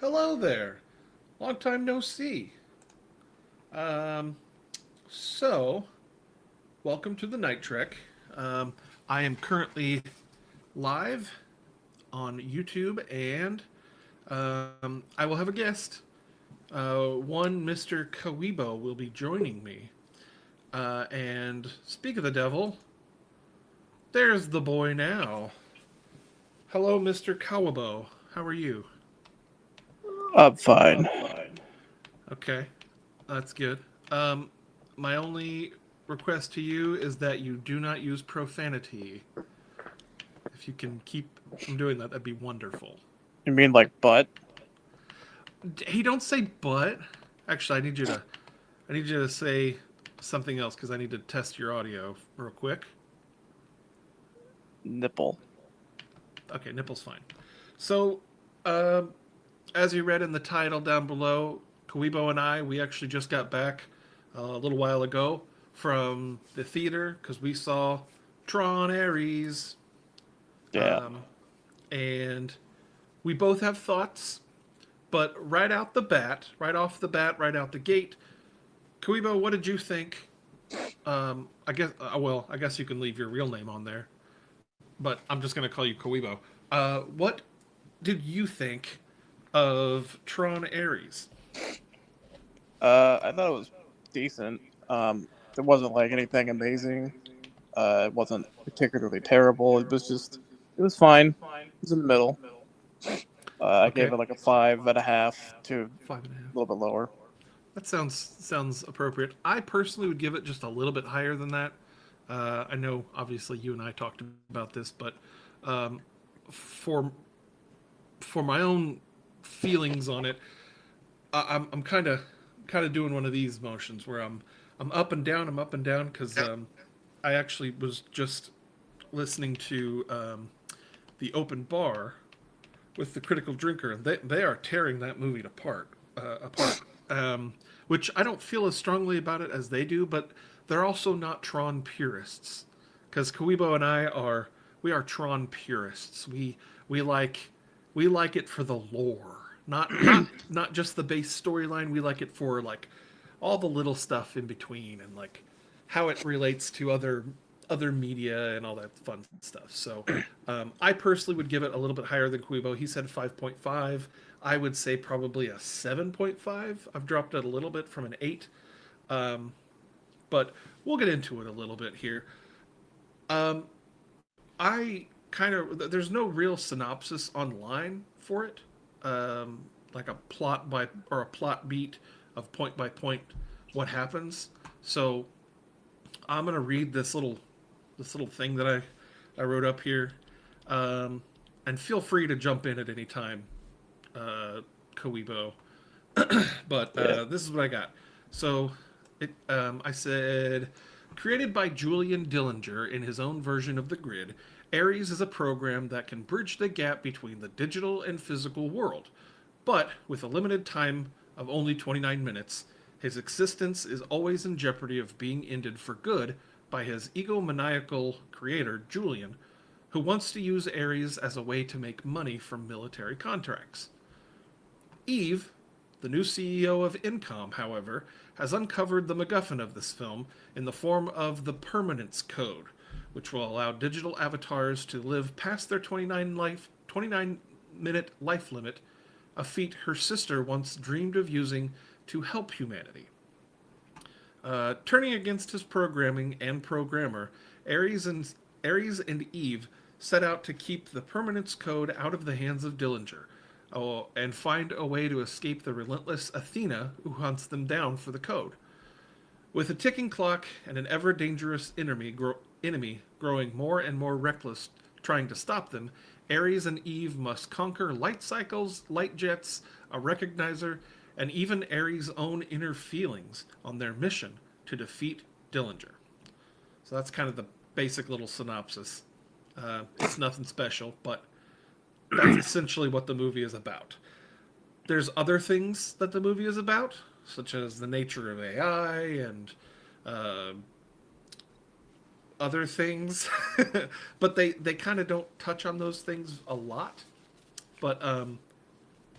Hello there. Long time no see. Um, so, welcome to the Night Trek. Um, I am currently live on YouTube, and I will have a guest. One Mr. Kaweebo will be joining me. And speak of the devil, there's the boy now. Hello, Mr. Kaweebo. How are you? I'm fine. Okay, that's good. Um, my only request to you is that you do not use profanity. If you can keep from doing that, that'd be wonderful. You mean like butt? Hey, don't say but. Actually, I need you to say something else because I need to test your audio real quick. Nipple. Okay, nipple's fine. So, uh, as you read in the title down below, Kaweebo and I, we actually just got back a little while ago from the theater because we saw Tron Ares. Yeah. And we both have thoughts, but right out the gate, Kaweebo, what did you think? I guess you can leave your real name on there, but I'm just gonna call you Kaweebo. What did you think of Tron Ares? I thought it was decent. It wasn't like anything amazing. It wasn't particularly terrible. It was fine. It was in the middle. I Okay, gave it like a 5.5 to five and a half. a little bit lower. That sounds appropriate. I personally would give it just a little bit higher than that. I know, obviously, you and I talked about this, but um, for for my own feelings on it, I'm kind of doing one of these motions where I'm up and down. I'm up and down because I actually was just listening to the open bar with the critical drinker, and they are tearing that movie apart. Which I don't feel as strongly about it as they do, but they're also not Tron purists, because Kaweebo and we are Tron purists. We like we like it for the lore, not just the base storyline. We like it for like all the little stuff in between and like how it relates to other media and all that fun stuff. So I personally would give it a little bit higher than Quibo. He said 5.5. I would say probably a 7.5. I've dropped it a little bit from an 8. Um, but we'll get into it a little bit here. Um, I kind of, there's no real synopsis online for it, like a plot by, or a plot beat of point by point what happens. So I'm going to read this little thing that I wrote up here. Um, and feel free to jump in at any time, Kaweebo. But Yeah. this is what I got. So I said, created by Julian Dillinger in his own version of the grid, Ares is a program that can bridge the gap between the digital and physical world. But with a limited time of only 29 minutes, his existence is always in jeopardy of being ended for good by his egomaniacal creator, Julian, who wants to use Ares as a way to make money from military contracts. Eve, the new CEO of Incom, however, has uncovered the MacGuffin of this film in the form of the Permanence Code, which will allow digital avatars to live past their 29-minute life limit, a feat her sister once dreamed of using to help humanity. Turning against his programming and programmer, Ares and Eve set out to keep the Permanence Code out of the hands of Dillinger, and find a way to escape the relentless Athena who hunts them down for the code. With a ticking clock and an ever dangerous enemy growing more and more reckless trying to stop them, Ares and Eve must conquer light cycles, light jets, a recognizer, and even Ares' own inner feelings on their mission to defeat Dillinger. So that's kind of the basic little synopsis. It's nothing special, but that's essentially what the movie is about. There's other things that the movie is about, such as the nature of AI and uh, other things, but they kind of don't touch on those things a lot. But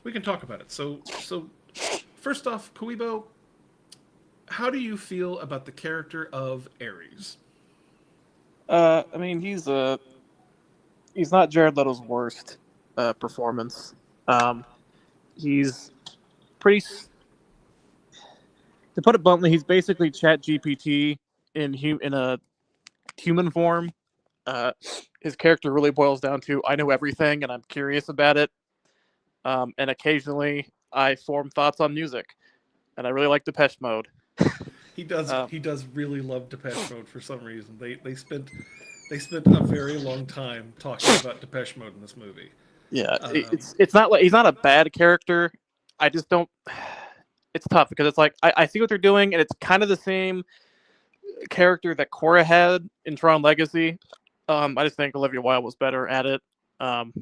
we can talk about it. So first off, Kaweebo, how do you feel about the character of Ares? I mean, he's not Jared Leto's worst performance. He's pretty. To put it bluntly, he's basically Chat GPT in a human form. Uh, his character really boils down to I know everything and I'm curious about it. And occasionally I form thoughts on music, and I really like Depeche Mode. He does Um, he does really love Depeche Mode for some reason. They spent a very long time talking about Depeche Mode in this movie. yeah, Um, it's not like he's not a bad character. I just don't. It's tough because it's like I see what they're doing, and it's kind of the same character that Korra had in Tron Legacy. I just think Olivia Wilde was better at it. Um,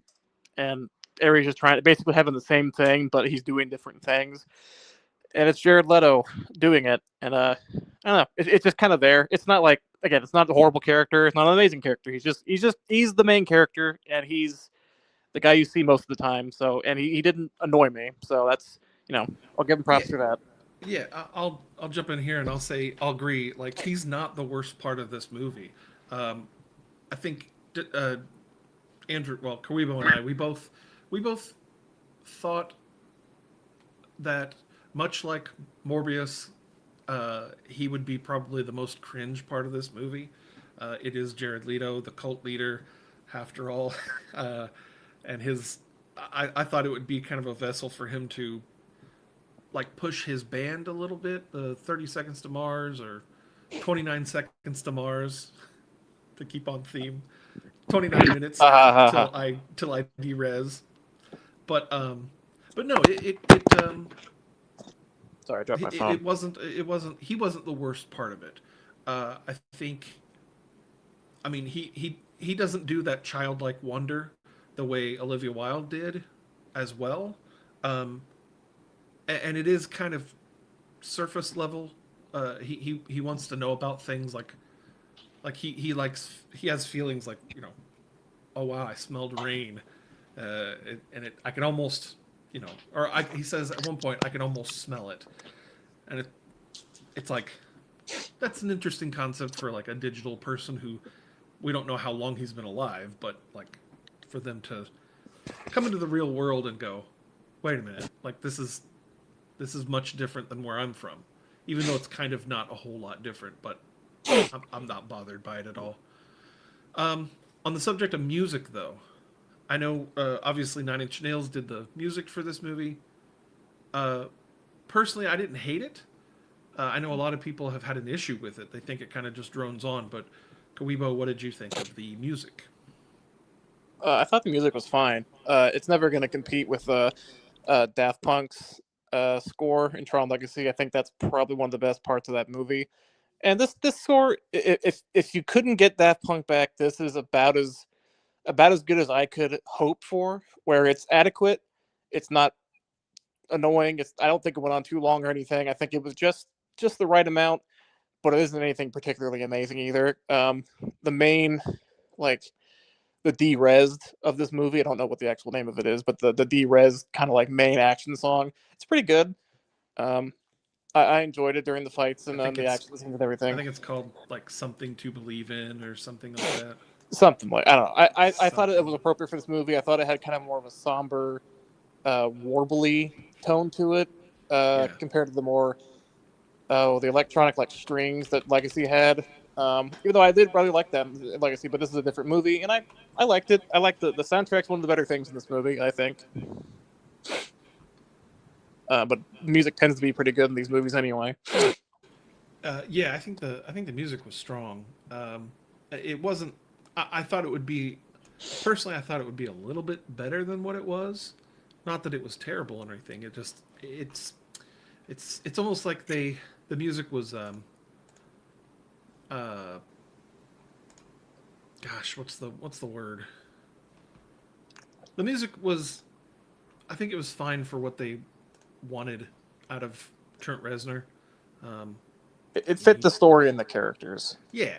and Ares just trying to basically having the same thing, but he's doing different things. And it's Jared Leto doing it. And I don't know, it's just kind of there. It's not like again, it's not a horrible character. It's not an amazing character. He's the main character, and he's the guy you see most of the time. So and he didn't annoy me. So that's I'll give him yeah, props for that. yeah. I'll jump in here and I'll agree. Like he's not the worst part of this movie. Um, I think Andrew, well, Kaweebo and I, we both thought that much like Morbius, he would be probably the most cringe part of this movie. It is Jared Leto, the cult leader, after all, and his. I thought it would be kind of a vessel for him to like push his band a little bit, the 30 Seconds to Mars or 29 Seconds to Mars, to keep on theme. 29 minutes till I derez. But but no, Sorry, I dropped my phone. it wasn't he wasn't the worst part of it. I think I mean he doesn't do that childlike wonder the way Olivia Wilde did as well. Um, and it is kind of surface level. He wants to know about things like he has feelings like oh wow, I smelled rain, I can almost he says at one point I can almost smell it, and it's like that's an interesting concept for like a digital person who we don't know how long he's been alive, but like for them to come into the real world and go, wait a minute, like this is much different than where I'm from, even though it's kind of not a whole lot different, but I'm not bothered by it at all. On the subject of music, though, I know obviously Nine Inch Nails did the music for this movie. Uh, Personally, I didn't hate it. I know a lot of people have had an issue with it. They think it kind of just drones on. But Kaweebo, what did you think of the music? I thought the music was fine. It's never going to compete with Daft Punk's score in Tron Legacy. I think that's probably one of the best parts of that movie. And this score, if you couldn't get Daft Punk back, this is about as good as I could hope for. Where it's adequate, it's not annoying. I don't think it went on too long or anything. I think it was just the right amount, but it isn't anything particularly amazing either. The main like the de-resed of this movie. I don't know what the actual name of it is, but the de-resed kind of like main action song. It's pretty good. Um, I enjoyed it during the fights I and think the it's action scenes and I everything. think it's called like something to believe in or something like that. Something like I don't know. I thought it Something. was appropriate for this movie. I thought it had kind of more of a somber, warbly tone to it Yeah. compared to the more the electronic like strings that Legacy had. Even though I did really like that in Legacy, but this is a different movie, and I liked it. I liked the soundtrack's one of the better things in this movie, I think. But music tends to be pretty good in these movies anyway. Yeah, I think the music was strong. It wasn't. I thought it would be. Personally, I thought it would be a little bit better than what it was. Not that it was terrible or anything. It's almost like the music was uh gosh, what's the word? The music was, I think it was fine for what they wanted out of Trent Reznor. Um, It fit he, the story and the characters. yeah,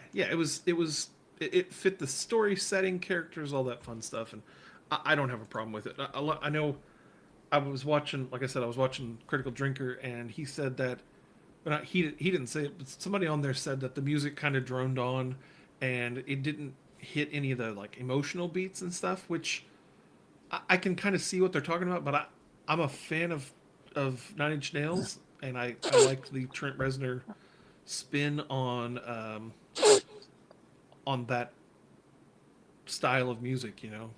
it fit the story setting, characters, all that fun stuff, and I don't have a problem with it. I know I was watching, like I said, I was watching Critical Drinker, and he said that, but he didn't say it, but somebody on there said that the music kind of droned on, and it didn't hit any of the like emotional beats and stuff, which I can kind of see what they're talking about. But I'm a fan of Nine Inch Nails, and I like the Trent Reznor spin on that style of music, you know.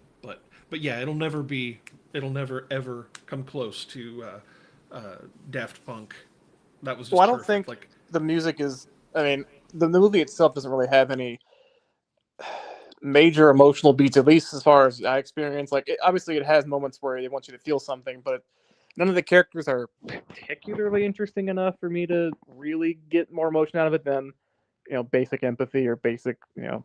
But yeah, it'll never ever come close to Daft Punk. That was Well, I just don't perfect. think Like, the music is. I mean, the movie itself doesn't really have any major emotional beats, at least as far as I experience. Like, obviously, it has moments where they want you to feel something, but none of the characters are particularly interesting enough for me to really get more emotion out of it than basic empathy or basic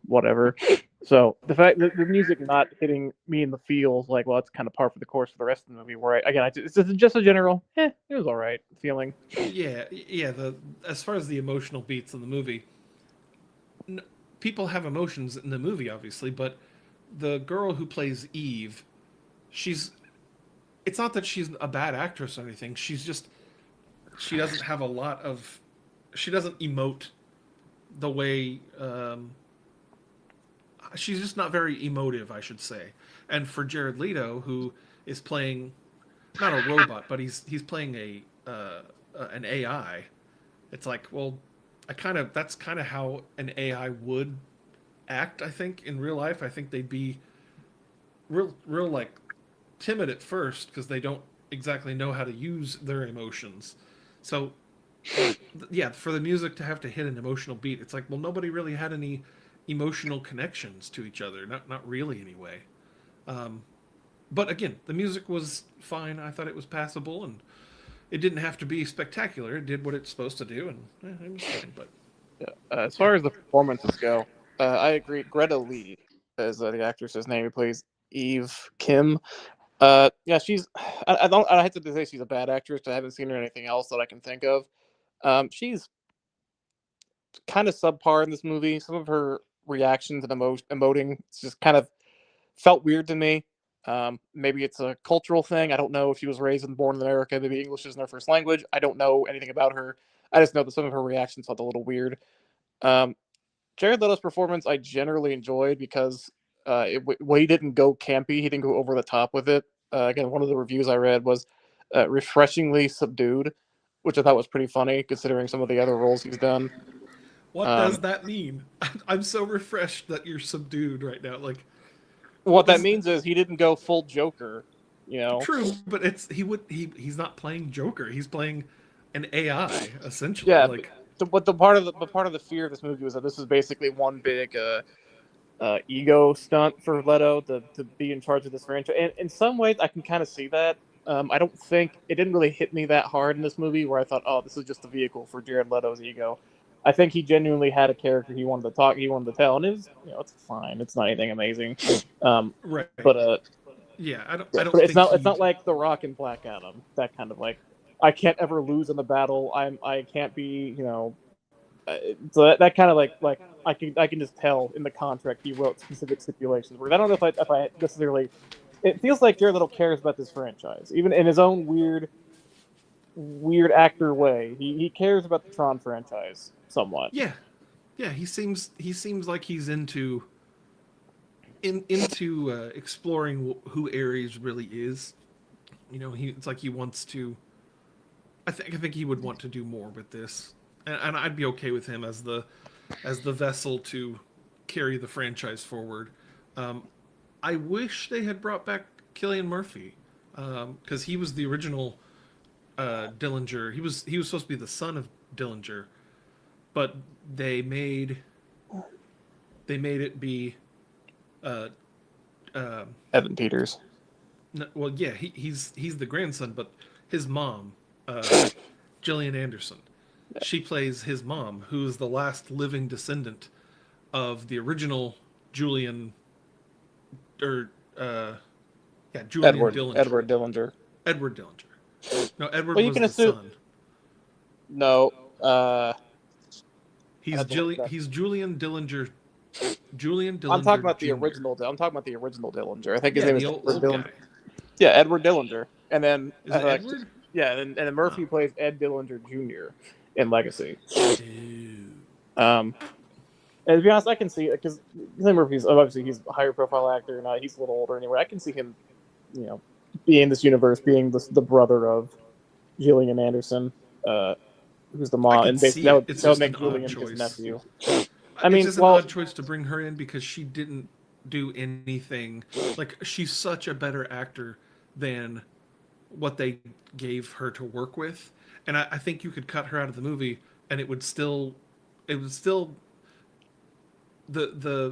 whatever. So the fact that the music not hitting me in the feels like, well, it's kind of par for the course for the rest of the movie. Where it's just a general, it was all right feeling. yeah. The As far as the emotional beats in the movie, n- people have emotions in the movie, obviously, but the girl who plays Eve, she's. It's not that she's a bad actress or anything. She's just she doesn't have a lot of. She doesn't emote the way. She's just not very emotive, I should say. And for Jared Leto, who is playing not a robot, but he's playing an AI. It's like, well, I kind of that's kind of how an AI would act. I think in real life, I think they'd be real like timid at first because they don't exactly know how to use their emotions. So yeah, for the music to have to hit an emotional beat, it's like, well, nobody really had any emotional connections to each other. Not really anyway. Um, but again, the music was fine. I thought it was passable, and it didn't have to be spectacular. It did what it's supposed to do, and it was fine. But Yeah. As yeah, far as the performances go, I agree. Greta Lee is the actress's name who plays Eve Kim. Yeah, she's. I don't. I hate to say she's a bad actress. I haven't seen her in anything else that I can think of. She's kind of subpar in this movie. Some of her reactions and emoting just kind of felt weird to me. Maybe it's a cultural thing. I don't know if she was raised and born in America. Maybe English isn't her first language. I don't know anything about her. I just know that some of her reactions felt a little weird. Um, Jared Leto's performance I generally enjoyed because he didn't go campy. He didn't go over the top with it. Again, one of the reviews I read was refreshingly subdued, which I thought was pretty funny considering some of the other roles he's done. what does Um, that mean? I'm so refreshed that you're subdued right now. Like, what what that does means is he didn't go full Joker. You know, true? But he's not playing Joker. He's playing an AI essentially. yeah. Like, But the fear of this movie was that this was basically one big ego stunt for Leto to be in charge of this franchise. And in some ways, I can kind of see that. I don't think it didn't really hit me that hard in this movie where I thought, oh, this is just a vehicle for Jared Leto's ego. I think he genuinely had a character he wanted to tell, and it was, it's fine. It's not anything amazing. right? But Yeah, yeah, I don't but think it's he. not like The Rock and Black Adam. That kind of like, I can't ever lose in the battle. I can't be, so that kind of like I can just tell in the contract he wrote specific stipulations where I don't know if I necessarily. It feels like Jared Leto cares about this franchise, even in his own weird actor way. He cares about the Tron franchise somewhat. Yeah, yeah. He seems like he's into exploring who Ares really is. You know, it's like he wants to. I think he would want to do more with this, and I'd be okay with him as the vessel to carry the franchise forward. Um, I wish they had brought back Killian Murphy because he was the original Dillinger. He was supposed to be the son of Dillinger, but they made it be uh, uh, Evan Peters. well, yeah, he's the grandson, but his mom, Gillian Anderson, she plays his mom, who is the last living descendant of the original Julian, or yeah, Julian Dillinger, Edward Dillinger. Edward Dillinger. No, Well, Edward you was can the assume son. no. I had to look that. He's Julian Dillinger. Julian I'm talking Dillinger about the Jr. original. I'm talking about the original Dillinger. I think his Yeah, name the is old Edward old Dillinger. guy. Yeah, Edward Dillinger. And then Is it Edward? yeah, and then Murphy plays Ed Dillinger Jr. in Legacy. Ew. And to be honest, I can see it because Murphy's obviously he's a higher profile actor, and he's a little older anyway. I can see him, being in this universe, being the brother of Gillian Anderson, who's the I mom, can and basically see it. It's that would just an make odd Julian his choice. nephew. I It's mean, just an odd choice to bring her in because she didn't do anything. Like, she's such a better actor than what they gave her to work with. And I think you could cut her out of the movie and it would still the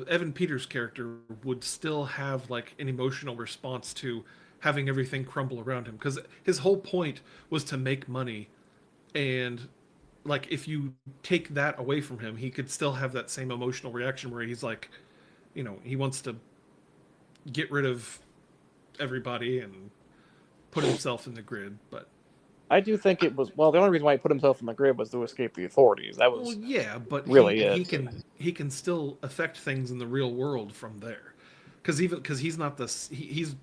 Evan Peters character would still have like an emotional response to having everything crumble around him because his whole point was to make money. And like, if you take that away from him, he could still have that same emotional reaction where he's like, he wants to get rid of everybody and put himself in the grid. But I do think it was the only reason why he put himself in the grid was to escape the authorities. That well, was yeah, but really he can still affect things in the real world from there, because he's not he's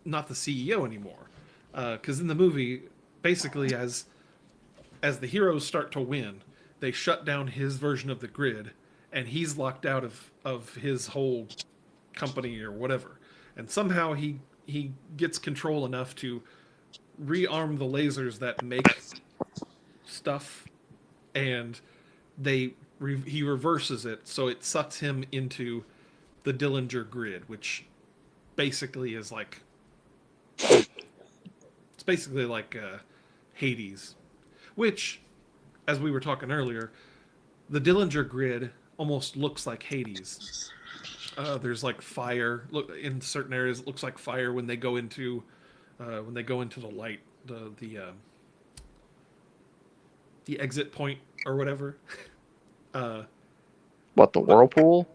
not the CEO anymore. Because in the movie, basically, as the heroes start to win, they shut down his version of the grid, and he's locked out of his whole company or whatever. And somehow he gets control enough to rearm the lasers that make stuff, and he reverses it so it sucks him into the Dillinger grid, which basically is like it's basically like Hades, which, as we were talking earlier, the Dillinger grid almost looks like Hades. There's like fire. Look, in certain areas, it looks like fire when they go into the light, the exit point or whatever. what the whirlpool.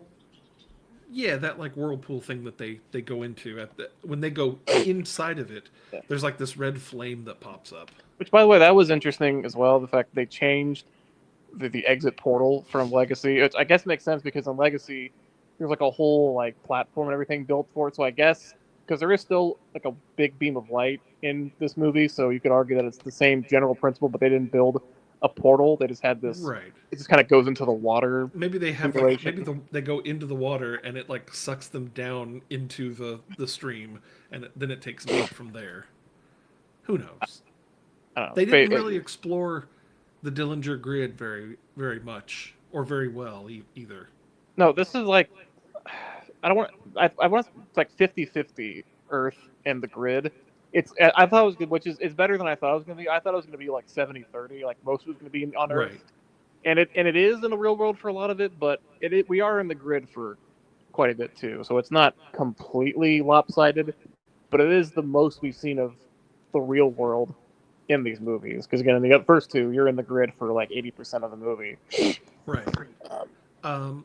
Yeah, that like whirlpool thing that they go into when they go inside of it. Yeah. There's like this red flame that pops up. Which, by the way, that was interesting as well. The fact they changed the exit portal from Legacy, which I guess makes sense because in Legacy there's like a whole like platform and everything built for it. So I guess because there is still like a big beam of light in this movie, so you could argue that it's the same general principle, but they didn't build a portal. They just had this. Right. It just kind of goes into the water. Maybe they have like they go into the water and it like sucks them down into the stream, and then it takes them up from there. Who knows? I don't know. They didn't really explore the Dillinger grid very very much or very well either. No, this is like I don't want. I want like 50-50 Earth and the grid. I thought it was good, which is it's better than I thought it was going to be. I thought it was going to be like 70-30, like most was going to be on Earth. Right. And it is in the real world for a lot of it, but we are in the grid for quite a bit too. So it's not completely lopsided, but it is the most we've seen of the real world in these movies. Because again, in the first two, you're in the grid for like 80% of the movie. Right. And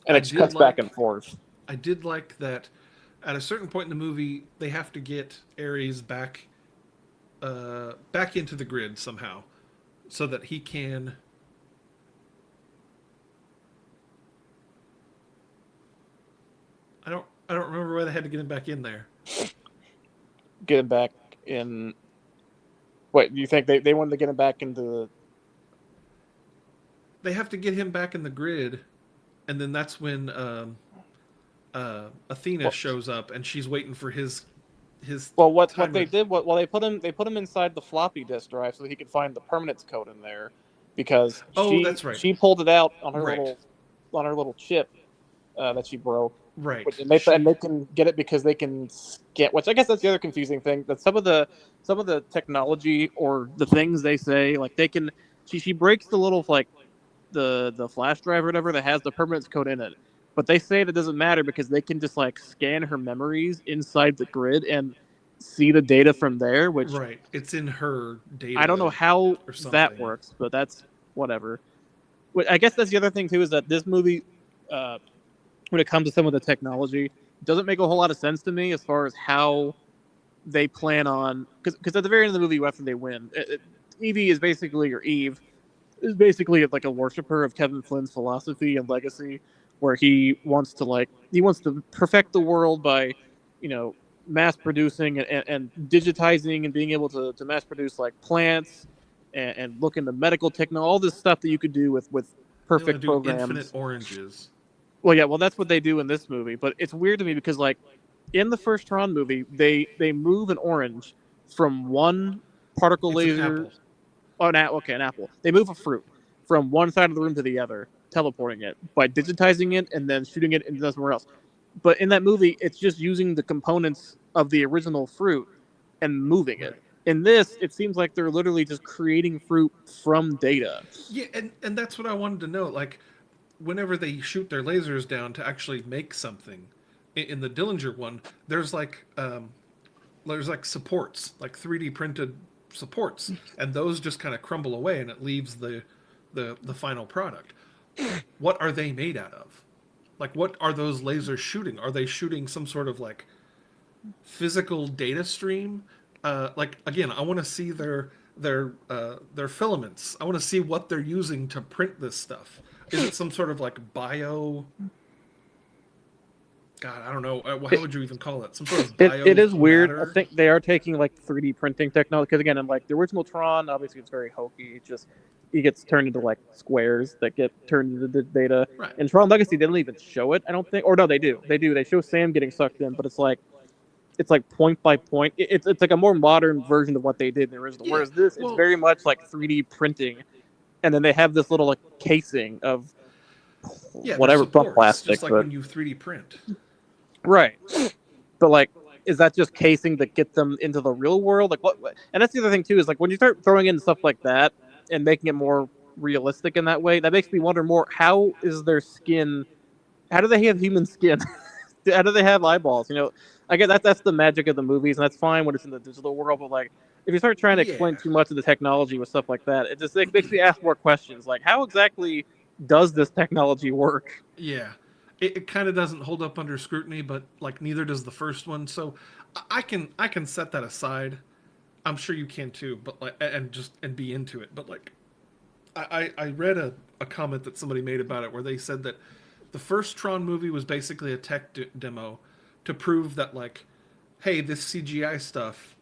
it just cuts back and forth. I did like that at a certain point in the movie, they have to get Ares back into the grid somehow so that he can... I don't remember why they had to get him back in there. Get him back in... Wait, do you think they wanted to get him back into the... They have to get him back in the grid, and then that's when Athena shows up, and she's waiting for his. Well, what they did? They put him inside the floppy disk drive so that he could find the permanence code in there, because that's right. She pulled it out on her little chip that she broke. Right. And they can get it because they can scan. Which I guess that's the other confusing thing. That some of the technology or the things they say, like they can. She breaks the little like the flash drive or whatever that has the permanence code in it. But they say that doesn't matter because they can just like scan her memories inside the grid and see the data from there. Which right, it's in her data. I don't know how that works, but that's whatever. I guess that's the other thing too is that this movie, when it comes to some of the technology, doesn't make a whole lot of sense to me as far as how they plan on. Because at the very end of the movie, after they win, Evie is basically Eve is basically like a worshiper of Kevin Flynn's philosophy and legacy, where he wants to perfect the world by, mass producing and digitizing and being able to mass produce like plants and look into medical technology, all this stuff that you could do with They want to perfect do infinite programs. oranges. Well, yeah, well that's what they do in this movie, but it's weird to me because like in the first Tron movie, they move an orange from one particle It's an laser. apple. Oh, okay, an apple. They move a fruit from one side of the room to the other, teleporting it by digitizing it and then shooting it into somewhere else. But in that movie, it's just using the components of the original fruit and moving it. Right. In this, it seems like they're literally just creating fruit from data. Yeah, and that's what I wanted to know. Like, whenever they shoot their lasers down to actually make something, in the Dillinger one, there's like supports, like 3D printed supports, and those just kind of crumble away, and it leaves the final product. What are they made out of? Like, what are those lasers shooting? Are they shooting some sort of like physical data stream? Like, again, I want to see their filaments. I want to see what they're using to print this stuff. Is it some sort of like bio? God, I don't know. How would you even call it? Some sort of It bio is weird. I matter? think they are taking like 3D printing technology because again, in like the original Tron, obviously it's very hokey. It just he gets turned into like squares that get turned into the data. Right. In Tron Legacy, they don't even show it. I don't think, or no, they do. They do. They show Sam getting sucked in, but it's like point by point. It's like a more modern version of what they did in the original. Yeah. Whereas this, it's Well, very much like 3D printing, and then they have this little like casing of yeah, they're whatever, not supports, plastic, just like but when you 3D print. right. But like, is that just casing that get them into the real world? Like what? And that's the other thing too is like when you start throwing in stuff like that and making it more realistic in that way, that makes me wonder more. How is their skin? How do they have human skin? How do they have eyeballs? You know, I get that's the magic of the movies, and that's fine when it's in the digital world. But like, if you start trying to Yeah. explain too much of the technology with stuff like that, it makes me ask more questions. Like, how exactly does this technology work? Yeah. It kind of doesn't hold up under scrutiny, but like neither does the first one. So I can set that aside. I'm sure you can too, but like and be into it. But like I read a comment that somebody made about it where they said that the first Tron movie was basically a tech demo to prove that like, hey, this CGI stuff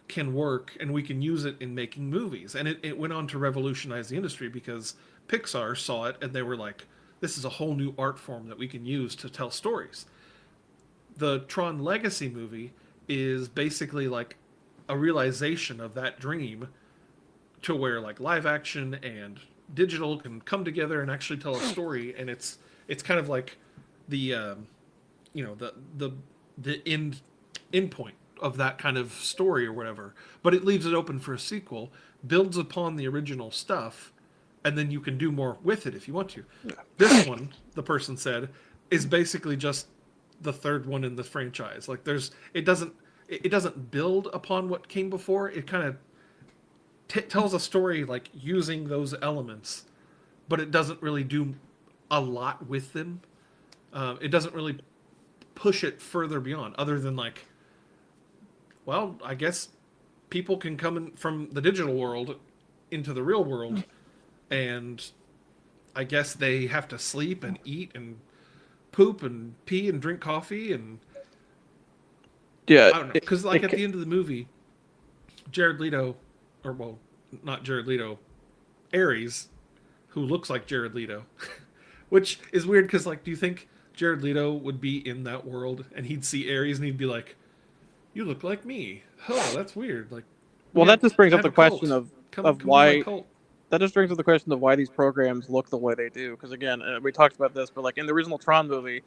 can work and we can use it in making movies. And it went on to revolutionize the industry because Pixar saw it and they were like, this is a whole new art form that we can use to tell stories. The Tron Legacy movie is basically like a realization of that dream to where like live action and digital can come together and actually tell a story, and it's kind of like the the end point of that kind of story or whatever, but it leaves it open for a sequel, builds upon the original stuff, and then you can do more with it if you want to. This one, the person said, is basically just the third one in the franchise. Like it doesn't build upon what came before. It kind of tells a story like using those elements, but it doesn't really do a lot with them. It doesn't really push it further beyond, other than like, well, I guess people can come in from the digital world into the real world, and I guess they have to sleep and eat and poop and pee and drink coffee, and Yeah, I don't know, because like at the end of the movie, Jared Leto, or well, not Jared Leto, Ares, who looks like Jared Leto, which is weird because like, do you think Jared Leto would be in that world and he'd see Ares and he'd be like, "You look like me"? Oh, that's weird. Like, well, that just brings I up have the a cult. question of Come be my why cult. that just brings up the question of why these programs look the way they do. Because again, we talked about this, but like in the original Tron movie,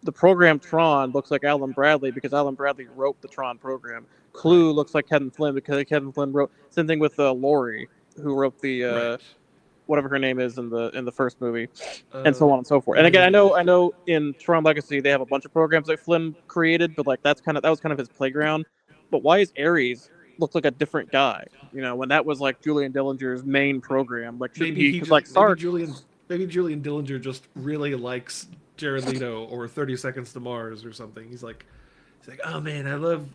the program Tron looks like Alan Bradley because Alan Bradley wrote the Tron program. Right. Clue looks like Kevin Flynn because Kevin Flynn wrote. Same thing with Lori, who wrote the Right. whatever her name is in the first movie, and Uh, so on and so forth. And again, I know in Tron Legacy they have a bunch of programs that Flynn created, but like that was kind of his playground. But why is Ares look like a different guy? You know, when that was like Julian Dillinger's main program, like shouldn't maybe he? he Because just like Sark, maybe Julian Dillinger just really likes Jared Leto or 30 Seconds to Mars or something. He's like, oh man, I love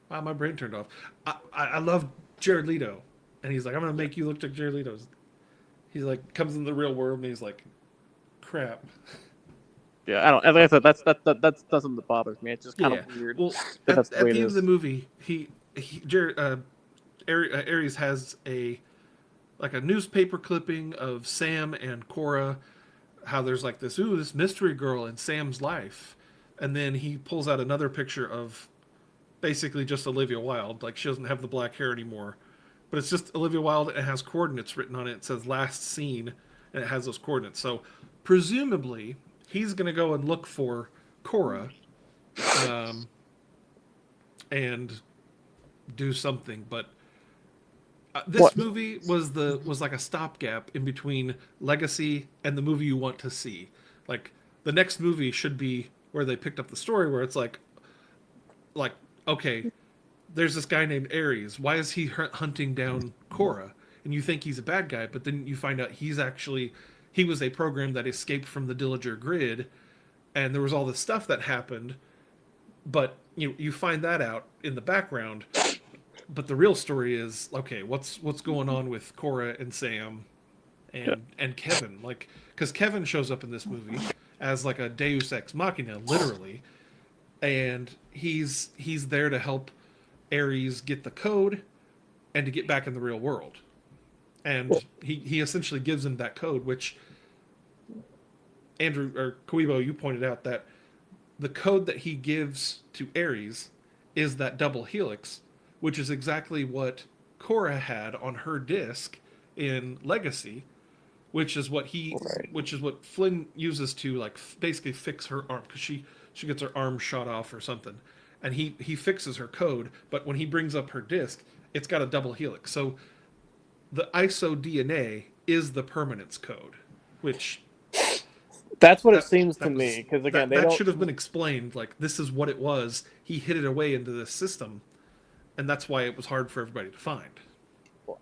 wow, my brain turned off. I love Jared Leto, and he's like, I'm gonna make you look like Jared Leto. He's like, comes in the real world and he's like, crap. Yeah, I don't. Like I said, that's something that bothers me. It's just kind Yeah. of weird Well, that that's the at way it the end of the is. movie, Ares has a newspaper clipping of Sam and Cora, how there's like this mystery girl in Sam's life, and then he pulls out another picture of basically just Olivia Wilde. Like, she doesn't have the black hair anymore, but it's just Olivia Wilde, and it has coordinates written on it. It says last seen, and it has those coordinates. So presumably he's going to go and look for Cora, um, and do something. But this What? movie was like a stopgap in between Legacy and the movie you want to see. Like, the next movie should be where they picked up the story, where it's like okay, there's this guy named Ares. Why is he hunting down Cora? And you think he's a bad guy, but then you find out he was a program that escaped from the Dillinger grid, and there was all this stuff that happened. But you find that out in the background. But the real story is, okay, what's going on with Cora and Sam Yeah. and Kevin? Like, because Kevin shows up in this movie as like a Deus Ex Machina, literally, and he's there to help Ares get the code and to get back in the real world. And he essentially gives him that code, which Andrew or Kaweebo, you pointed out that the code that he gives to Ares is that double helix, which is exactly what Cora had on her disc in Legacy, which is what Right. which is what Flynn uses to like basically fix her arm, because she gets her arm shot off or something, and he fixes her code. But when he brings up her disc, it's got a double helix. So the ISO DNA is the permanence code, which That's what it that seems to that me. was Because again, they that don't. should have been explained. Like, this is what it was. He hid it away into this system, and that's why it was hard for everybody to find.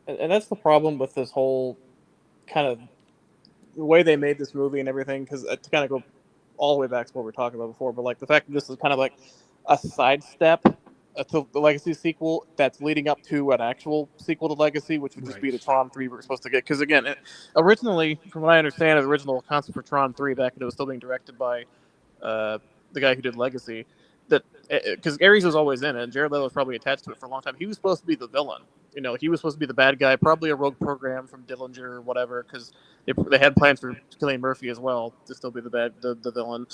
And that's the problem with this whole kind of the way they made this movie and everything. Because to kind of go all the way back to what we were talking about before, but like the fact that this is kind of like a sidestep to the Legacy sequel that's leading up to an actual sequel to Legacy, which would just be the Tron 3 we're supposed to get. Because again, originally, from what I understand, the original concept for Tron 3 back when it was still being directed by the guy who did Legacy, that because Ares was always in it, and Jared Leto was probably attached to it for a long time. He was supposed to be the villain. He was supposed to be the bad guy, probably a rogue program from Dillinger or whatever, because they had plans for Cillian Murphy as well to still be the villain.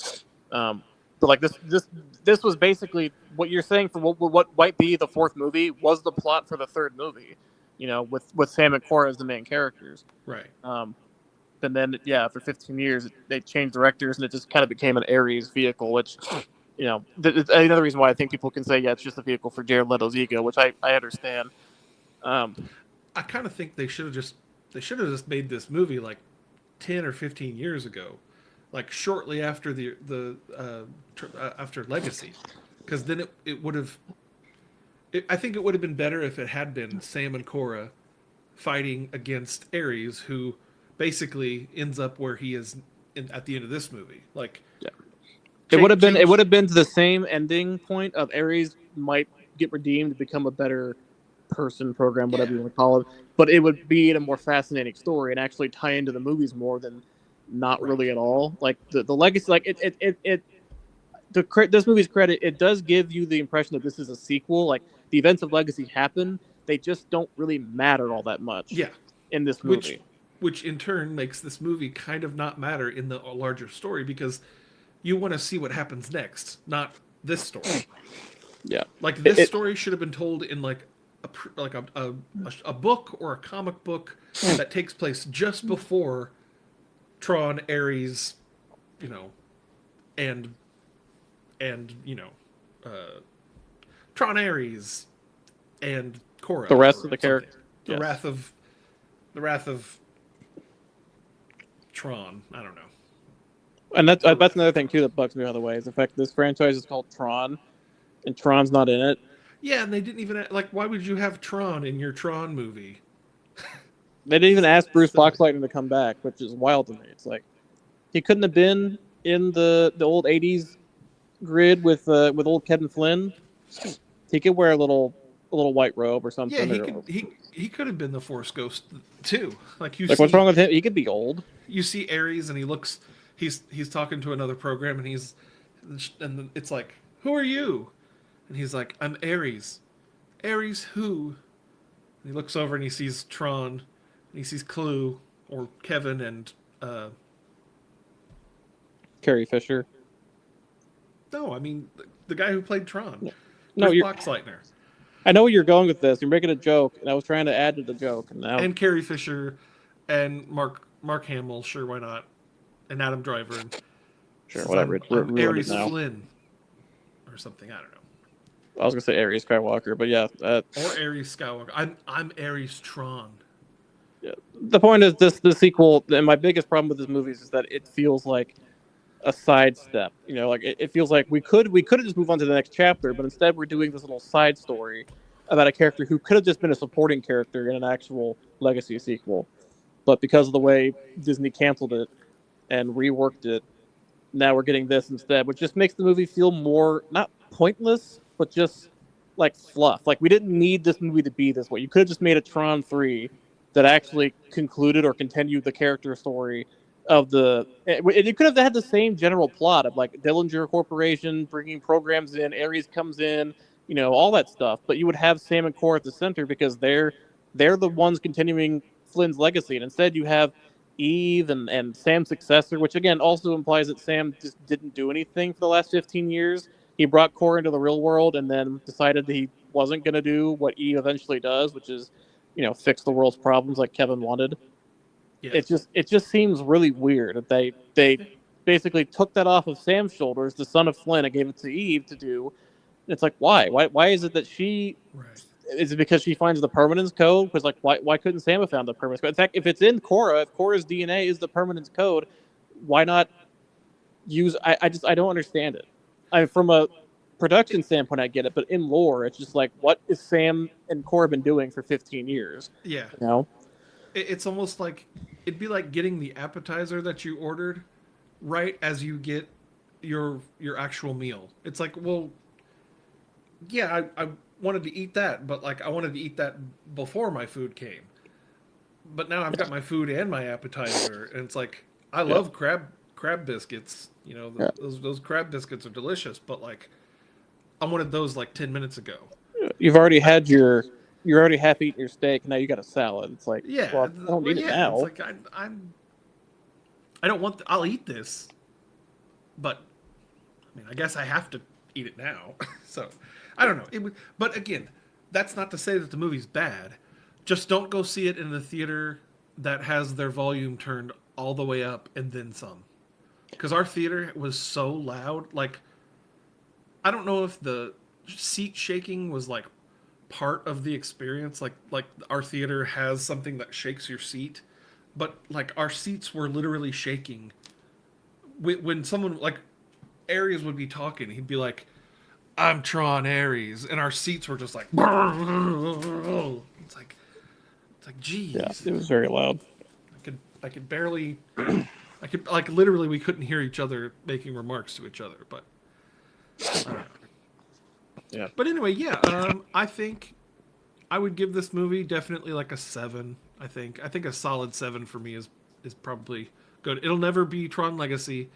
But like this was basically what you're saying for what might be the fourth movie was the plot for the third movie, with Sam and Cora as the main characters. Right. And then after 15 years they changed directors and it just kind of became an Ares vehicle, which another reason why I think people can say it's just a vehicle for Jared Leto's ego, which I understand. I kind of think they should have just made this movie like 10 or 15 years ago, like shortly after after Legacy, because then it would have. I think it would have been better if it had been Sam and Cora fighting against Ares, who basically ends up where he is at the end of this movie. Like, it would have been to the same ending point of Ares might get redeemed to become a better person, program, whatever you want to call it, but it would be a more fascinating story and actually tie into the movies more than not really at all. Like the Legacy, like this movie's credit, it does give you the impression that this is a sequel. Like the events of Legacy happen, they just don't really matter all that much. Yeah. In this movie, which in turn makes this movie kind of not matter in the larger story, because you want to see what happens next, not this story. Yeah. Like, this story should have been told in like a book or a comic book that takes place just before Tron, Ares, and Tron, Ares, and Cora. The rest of the characters. The wrath of Tron. I don't know. And that's another thing too that bugs me, by the way, is the fact that this franchise is called Tron, and Tron's not in it. Yeah, and they didn't even why would you have Tron in your Tron movie? They didn't even ask Bruce Boxleitner to come back, which is wild to me. It's like he couldn't have been in the old '80s grid with old Kevin Flynn. He could wear a little white robe or something. Yeah, he could have been the Force Ghost too. Like, what's wrong with him? He could be old. You see Ares and he looks he's talking to another program, and it's like, who are you? And he's like, I'm Ares. Ares who? And he looks over and he sees Tron, and he sees Clue or Kevin and Carrie Fisher. no, I mean the guy who played Tron, No, Bruce you're. Boxleitner, I know where you're going with this. You're making a joke, and I was trying to add to the joke, and now and Carrie Fisher, and Mark Hamill. Sure, why not? And Adam Driver. And sure, says, whatever. I'm It's I'm ruined it Ares now. Flynn or something. I don't know. I was gonna say Ares Skywalker, but yeah. Or Ares Skywalker. I'm Ares Tron. Yeah. The point is the sequel, and my biggest problem with this movie is that it feels like a sidestep. You know, like it feels like we could just move on to the next chapter, but instead we're doing this little side story about a character who could have just been a supporting character in an actual legacy sequel. But because of the way Disney canceled it and reworked it, now we're getting this instead, which just makes the movie feel more not pointless, but just like fluff. Like we didn't need this movie to be this way. You could have just made a Tron 3 that actually concluded or continued the character story of the. It could have had the same general plot of like Dillinger Corporation bringing programs in, Ares comes in, you know, all that stuff. But you would have Sam and Core at the center because they're the ones continuing Flynn's legacy, and instead you have Eve and Sam's successor, which again also implies that Sam just didn't do anything for the last 15 years. He brought Core into the real world and then decided that he wasn't going to do what Eve eventually does, which is, you know, fix the world's problems like Kevin wanted. Yeah. It just seems really weird that they basically took that off of Sam's shoulders, the son of Flynn, and gave it to Eve to do. It's like why is it that she Right. is it because she finds the permanence code? Because like, why couldn't Sam have found the permanence code? In fact, if it's in Korra, if Korra's DNA is the permanence code, why not use? I don't understand it. From a production standpoint, I get it, but in lore, it's just like, what is Sam and Korra been doing for 15 years? Yeah. You know? It's almost like it'd be like getting the appetizer that you ordered right as you get your actual meal. It's like, well, yeah, I wanted to eat that, but like I wanted to eat that before my food came. But now I've got my food and my appetizer, and it's like I Yeah, love crab biscuits. You know, yeah. those crab biscuits are delicious, but like I wanted those like 10 minutes ago. You've already I, had your, you're already half eating your steak. Now you got a salad. It's like, yeah, well, I don't well, need it yeah. It's now. like I don't want. I'll eat this, but I mean, I guess I have to eat it now. So I don't know. But again, that's not to say that the movie's bad. Just don't go see it in the theater that has their volume turned all the way up and then some. Because our theater was so loud. Like, I don't know if the seat shaking was like part of the experience. Like our theater has something that shakes your seat, but like our seats were literally shaking when someone like Aries would be talking. He'd be like, I'm Tron Ares, and our seats were just like, it's like, Yeah, geez, it was very loud. I could barely, I could like literally we couldn't hear each other making remarks to each other, but I don't know. Yeah. But anyway, yeah, I think I would give this movie definitely like a 7. I think a solid 7 for me is probably good. It'll never be Tron Legacy,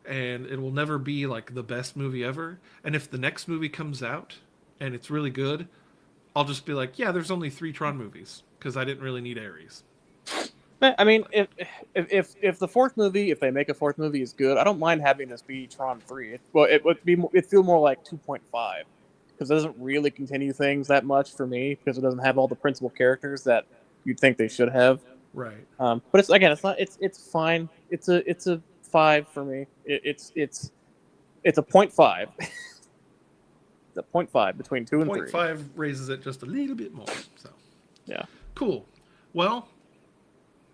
and it will never be like the best movie ever. And if the next movie comes out and it's really good, I'll just be like, yeah, there's only 3 Tron movies because I didn't really need Ares. I mean, if the fourth movie, if they make a fourth movie, is good, I don't mind having this be Tron 3. It would be, it feel more like 2.5 because it doesn't really continue things that much for me because it doesn't have all the principal characters that you'd think they should have. Right. But it's again, it's not, it's fine. It's a 5 for me. It's a 0.5. The 0.5 between 2 and 3. 0.5 raises it just a little bit more. So Yeah. cool. Well,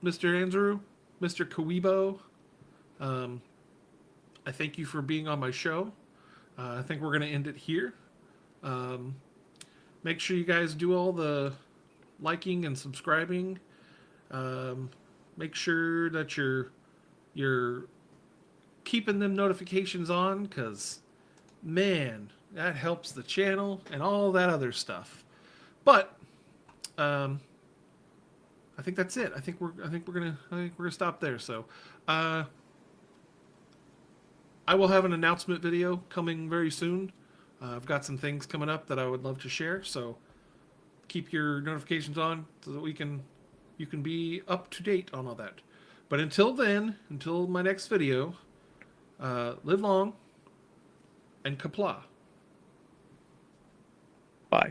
Mr. Andrew, Mr. Kaweebo, I thank you for being on my show. I think we're going to end it here. Make sure you guys do all the liking and subscribing. Make sure that you're keeping them notifications on, because man, that helps the channel and all that other stuff. But I think that's it. I think we're gonna stop there. So I will have an announcement video coming very soon. I've got some things coming up that I would love to share, so keep your notifications on so that you can be up to date on all that. But until then, until my next video, live long and kapla. Bye.